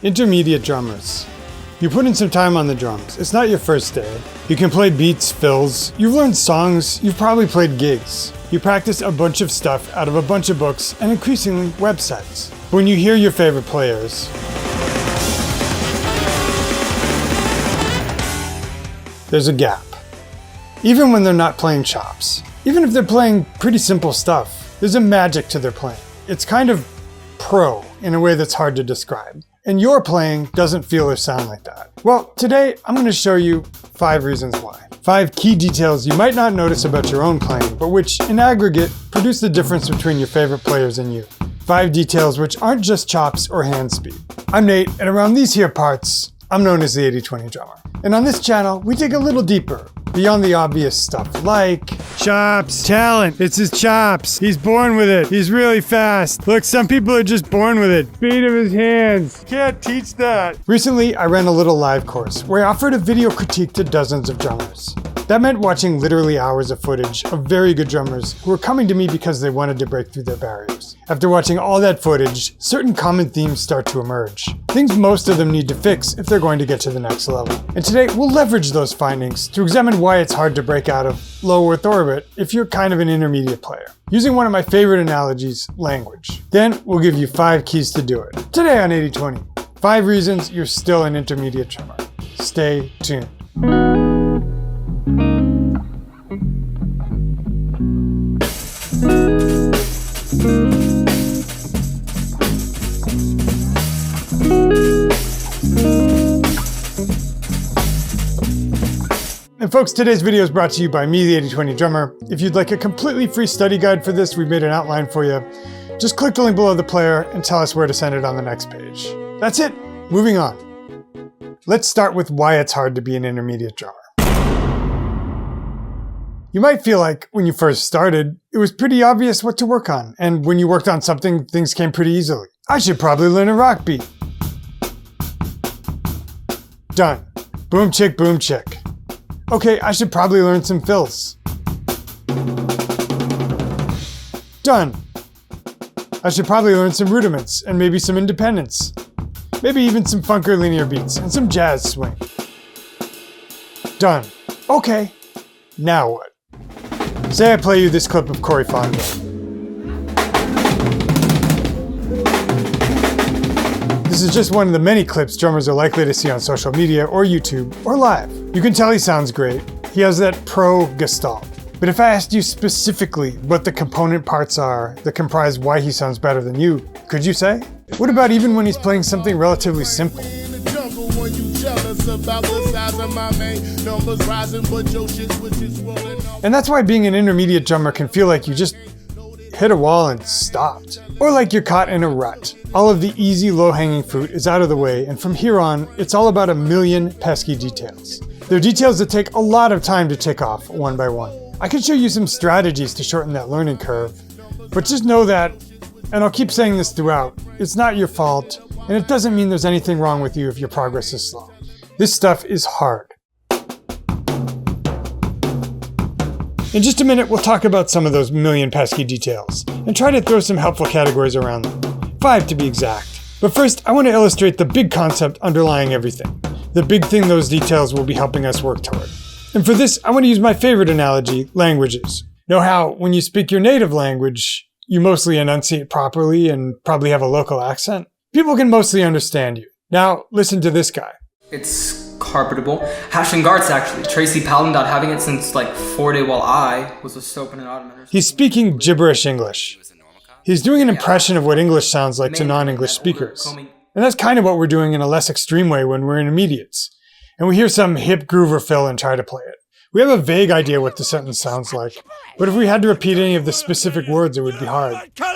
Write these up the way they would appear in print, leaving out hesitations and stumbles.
Intermediate drummers. You put in some time on the drums. It's not your first day. You can play beats, fills. You've learned songs. You've probably played gigs. You practice a bunch of stuff out of a bunch of books and increasingly websites. But when you hear your favorite players, there's a gap. Even when they're not playing chops. Even if they're playing pretty simple stuff, there's a magic to their playing. It's kind of pro in a way that's hard to describe. And your playing doesn't feel or sound like that. Well, today I'm going to show you 5 reasons why. 5 key details you might not notice about your own playing, but which in aggregate produce the difference between your favorite players and you. 5 details which aren't just chops or hand speed. I'm Nate, and around these here parts, I'm known as the 80/20 drummer. And on this channel, we dig a little deeper, beyond the obvious stuff like chops, talent. It's his chops. He's born with it. He's really fast. Look, some people are just born with it. Speed of his hands. Can't teach that. Recently, I ran a little live course where I offered a video critique to dozens of drummers. That meant watching literally hours of footage of very good drummers who were coming to me because they wanted to break through their barriers. After watching all that footage, certain common themes start to emerge. Things most of them need to fix if they're going to get to the next level. And today, we'll leverage those findings to examine why it's hard to break out of low Earth orbit if you're kind of an intermediate player. Using one of my favorite analogies, language. Then we'll give you 5 keys to do it. Today on 80/20, 5 reasons you're still an intermediate drummer. Stay tuned. And folks, today's video is brought to you by me, the 80/20 drummer. If you'd like a completely free study guide for this, we've made an outline for you. Just click the link below the player and tell us where to send it on the next page. That's it. Moving on. Let's start with why it's hard to be an intermediate drummer. You might feel like when you first started, it was pretty obvious what to work on. And when you worked on something, things came pretty easily. I should probably learn a rock beat. Done. Boom chick, boom chick. Okay, I should probably learn some fills. Done. I should probably learn some rudiments and maybe some independence. Maybe even some funk or linear beats and some jazz swing. Done. Okay, now what? Say I play you this clip of Corey Fonville. This is just one of the many clips drummers are likely to see on social media or YouTube or live. You can tell he sounds great. He has that pro gestalt. But if I asked you specifically what the component parts are that comprise why he sounds better than you, could you say? What about even when he's playing something relatively simple? And that's why being an intermediate drummer can feel like you just hit a wall and stopped. Or like you're caught in a rut. All of the easy, low-hanging fruit is out of the way, and from here on, it's all about a million pesky details. They're details that take a lot of time to tick off one by one. I can show you some strategies to shorten that learning curve, but just know that, and I'll keep saying this throughout, it's not your fault, and it doesn't mean there's anything wrong with you if your progress is slow. This stuff is hard. In just a minute, we'll talk about some of those million pesky details, and try to throw some helpful categories around them. 5 to be exact. But first, I want to illustrate the big concept underlying everything. The big thing those details will be helping us work toward. And for this, I want to use my favorite analogy, languages. Know how, when you speak your native language, you mostly enunciate properly and probably have a local accent? People can mostly understand you. Now, listen to this guy. It's carpetable. Hashing guards, actually. Tracy Paladin having it since like 4 day while I was a soap and an ottoman. He's speaking gibberish English. He's doing an impression of what English sounds like to non-English speakers. And that's kind of what we're doing in a less extreme way when we're intermediates. And we hear some hip groover fill and try to play it. We have a vague idea what the sentence sounds like, but if we had to repeat any of the specific words, it would be hard. Here's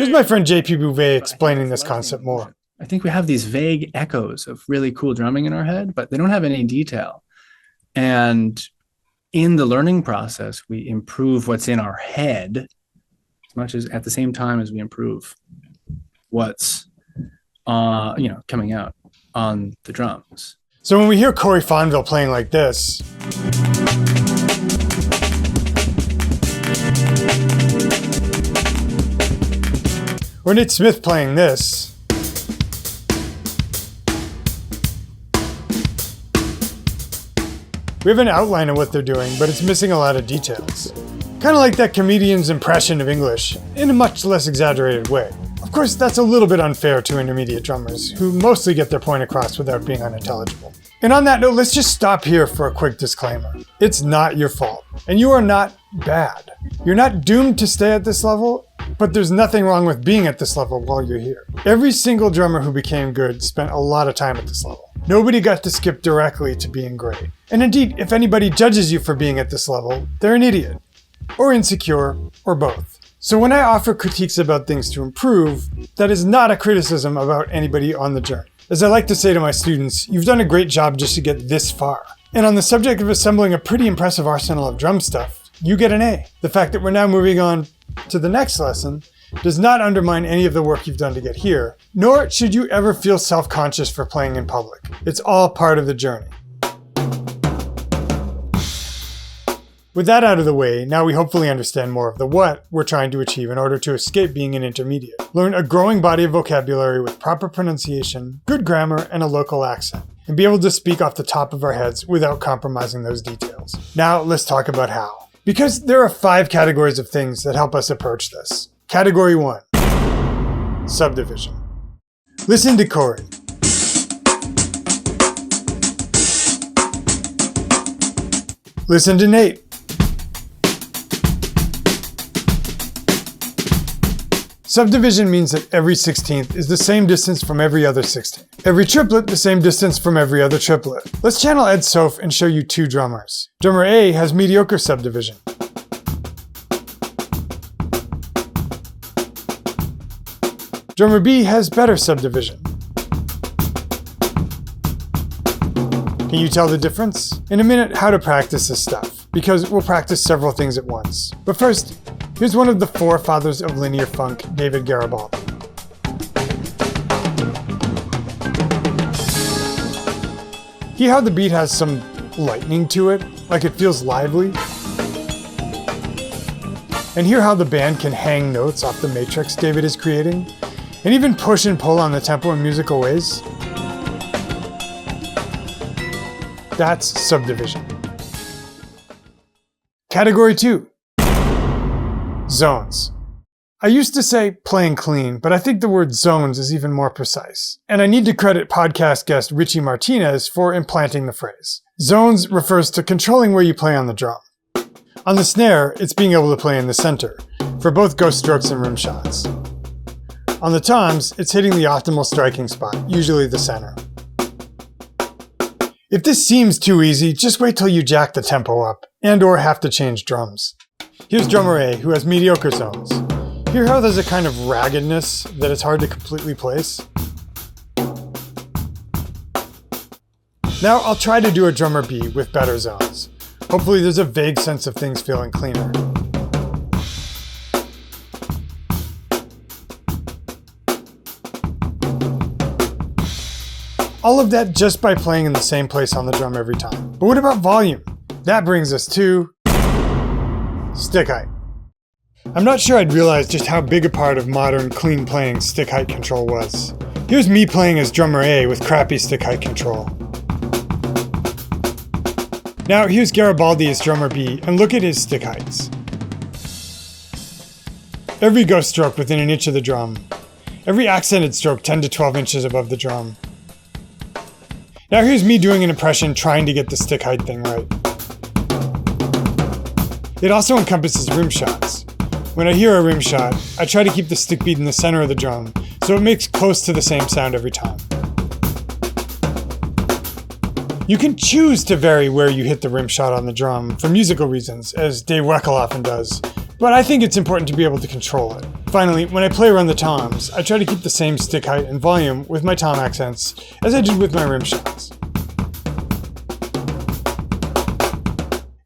my friend JP Bouvet explaining this concept more. I think we have these vague echoes of really cool drumming in our head, but they don't have any detail. And in the learning process, we improve what's in our head as much as at the same time as we improve what's coming out on the drums. So when we hear Corey Fonville playing like this, Or Nate Smith playing this. We have an outline of what they're doing, but it's missing a lot of details. Kind of like that comedian's impression of English, in a much less exaggerated way. Of course, that's a little bit unfair to intermediate drummers, who mostly get their point across without being unintelligible. And on that note, let's just stop here for a quick disclaimer. It's not your fault, and you are not bad. You're not doomed to stay at this level, but there's nothing wrong with being at this level while you're here. Every single drummer who became good spent a lot of time at this level. Nobody got to skip directly to being great. And indeed, if anybody judges you for being at this level, they're an idiot. Or insecure, or both. So when I offer critiques about things to improve, that is not a criticism about anybody on the journey. As I like to say to my students, you've done a great job just to get this far. And on the subject of assembling a pretty impressive arsenal of drum stuff, you get an A. The fact that we're now moving on to the next lesson does not undermine any of the work you've done to get here, nor should you ever feel self-conscious for playing in public. It's all part of the journey. With that out of the way, now we hopefully understand more of the what we're trying to achieve in order to escape being an intermediate. Learn a growing body of vocabulary with proper pronunciation, good grammar, and a local accent, and be able to speak off the top of our heads without compromising those details. Now let's talk about how. Because there are 5 categories of things that help us approach this. Category 1. Subdivision. Listen to Corey. Listen to Nate. Subdivision means that every 16th is the same distance from every other 16th. Every triplet the same distance from every other triplet. Let's channel Ed Soph and show you 2 drummers. Drummer A has mediocre subdivision. Drummer B has better subdivision. Can you tell the difference? In a minute, how to practice this stuff, because we'll practice several things at once. But first, here's one of the forefathers of linear funk, David Garibaldi. Hear how the beat has some lightning to it, like it feels lively? And hear how the band can hang notes off the matrix David is creating, and even push and pull on the tempo in musical ways? That's subdivision. Category 2. Zones. I used to say playing clean, but I think the word zones is even more precise. And I need to credit podcast guest Richie Martinez for implanting the phrase. Zones refers to controlling where you play on the drum. On the snare, it's being able to play in the center, for both ghost strokes and rim shots. On the toms, it's hitting the optimal striking spot, usually the center. If this seems too easy, just wait till you jack the tempo up, and/or have to change drums. Here's drummer A, who has mediocre zones. Hear how there's a kind of raggedness that it's hard to completely place? Now I'll try to do a drummer B with better zones. Hopefully there's a vague sense of things feeling cleaner. All of that just by playing in the same place on the drum every time. But what about volume? That brings us to stick height. I'm not sure I'd realized just how big a part of modern clean playing stick height control was. Here's me playing as drummer A with crappy stick height control. Now here's Garibaldi as drummer B, and look at his stick heights. Every ghost stroke within an inch of the drum. Every accented stroke 10 to 12 inches above the drum. Now here's me doing an impression trying to get the stick height thing right. It also encompasses rim shots. When I hear a rim shot, I try to keep the stick beat in the center of the drum, so it makes close to the same sound every time. You can choose to vary where you hit the rim shot on the drum for musical reasons, as Dave Weckl often does, but I think it's important to be able to control it. Finally, when I play around the toms, I try to keep the same stick height and volume with my tom accents as I did with my rim shots.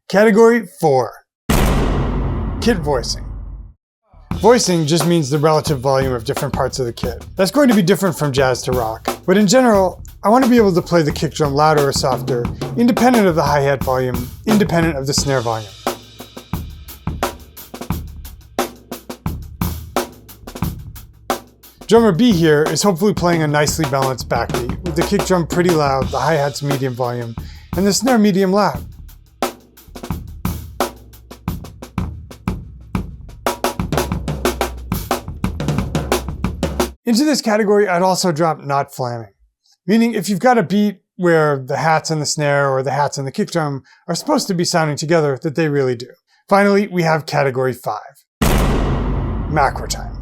Category 4. Kit voicing. Voicing just means the relative volume of different parts of the kit. That's going to be different from jazz to rock, but in general, I want to be able to play the kick drum louder or softer, independent of the hi-hat volume, independent of the snare volume. Drummer B here is hopefully playing a nicely balanced backbeat, with the kick drum pretty loud, the hi-hats medium volume, and the snare medium loud. Into this category, I'd also drop not flamming, meaning if you've got a beat where the hats and the snare or the hats and the kick drum are supposed to be sounding together, that they really do. Finally, we have category 5, macrotime.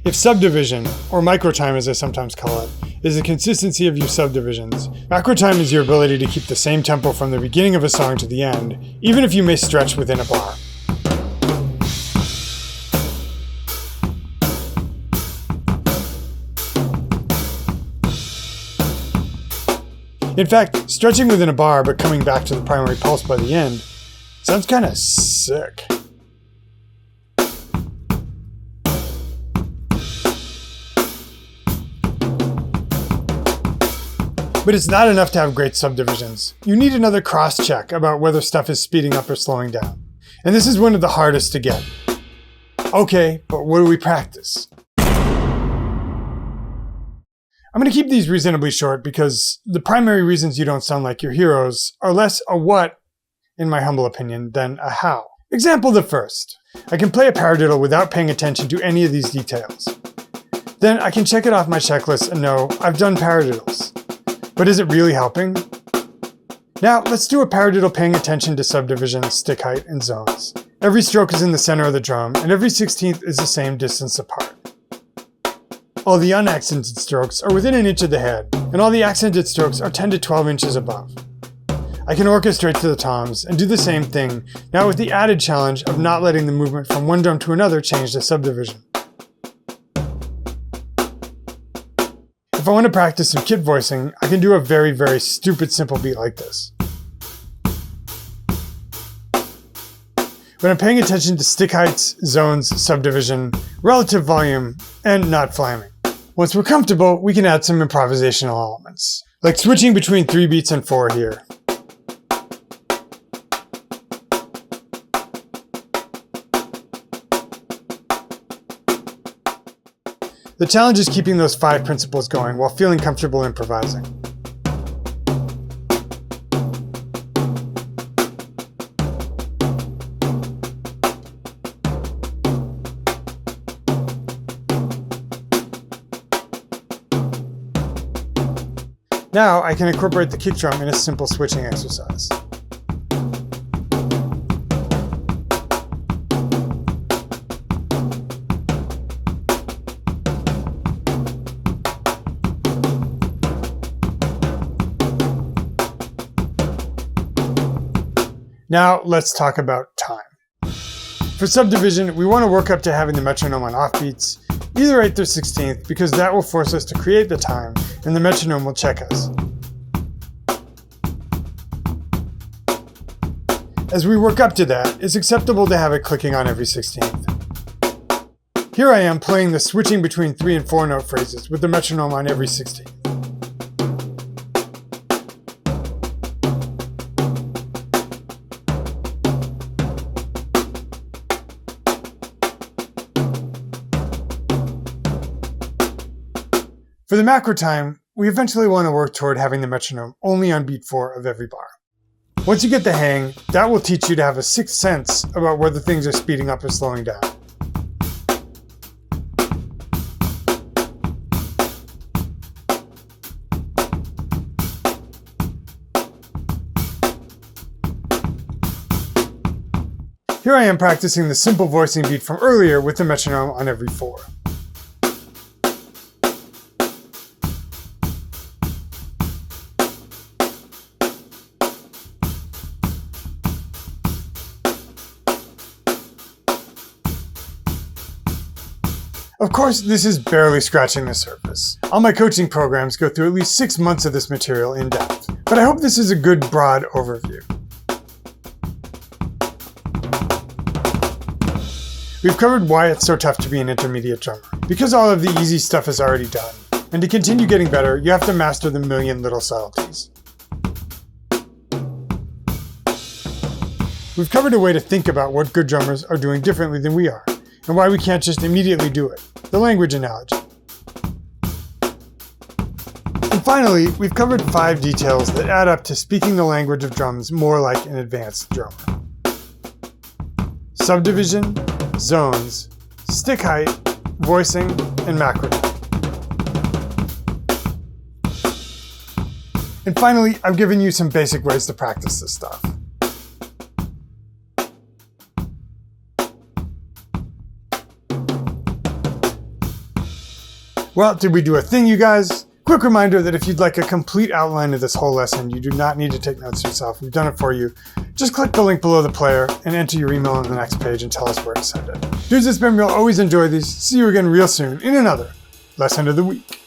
If subdivision, or microtime as I sometimes call it, is the consistency of your subdivisions, macrotime is your ability to keep the same tempo from the beginning of a song to the end, even if you may stretch within a bar. In fact, stretching within a bar but coming back to the primary pulse by the end sounds kinda sick. But it's not enough to have great subdivisions. You need another cross-check about whether stuff is speeding up or slowing down. And this is one of the hardest to get. Okay, but what do we practice? I'm going to keep these reasonably short because the primary reasons you don't sound like your heroes are less a what, in my humble opinion, than a how. Example the first. I can play a paradiddle without paying attention to any of these details. Then I can check it off my checklist and know I've done paradiddles. But is it really helping? Now let's do a paradiddle paying attention to subdivision, stick height, and zones. Every stroke is in the center of the drum, and every 16th is the same distance apart. All the unaccented strokes are within an inch of the head, and all the accented strokes are 10 to 12 inches above. I can orchestrate to the toms and do the same thing, now with the added challenge of not letting the movement from one drum to another change the subdivision. If I want to practice some kit voicing, I can do a very, very stupid simple beat like this. When I'm paying attention to stick heights, zones, subdivision, relative volume, and not flamming. Once we're comfortable, we can add some improvisational elements, like switching between 3 beats and 4 here. The challenge is keeping those 5 principles going while feeling comfortable improvising. Now I can incorporate the kick drum in a simple switching exercise. Now let's talk about time. For subdivision, we want to work up to having the metronome on offbeats, either 8th or 16th, because that will force us to create the time, and the metronome will check us. As we work up to that, it's acceptable to have it clicking on every 16th. Here I am playing the switching between 3 and 4 note phrases with the metronome on every 16th. For the macro time, we eventually want to work toward having the metronome only on beat 4 of every bar. Once you get the hang, that will teach you to have a sixth sense about whether things are speeding up or slowing down. Here I am practicing the simple voicing beat from earlier with the metronome on every 4. Of course, this is barely scratching the surface. All my coaching programs go through at least 6 months of this material in depth, but I hope this is a good broad overview. We've covered why it's so tough to be an intermediate drummer, because all of the easy stuff is already done, and to continue getting better, you have to master the million little subtleties. We've covered a way to think about what good drummers are doing differently than we are, and why we can't just immediately do it, the language analogy. And finally, we've covered 5 details that add up to speaking the language of drums more like an advanced drummer. Subdivision, zones, stick height, voicing, and macrotime. And finally, I've given you some basic ways to practice this stuff. Well, did we do a thing, you guys? Quick reminder that if you'd like a complete outline of this whole lesson, you do not need to take notes yourself. We've done it for you. Just click the link below the player and enter your email on the next page and tell us where to send it. Dudes, it's been real. Always enjoy these. See you again real soon in another Lesson of the Week.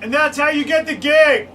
And that's how you get the gig!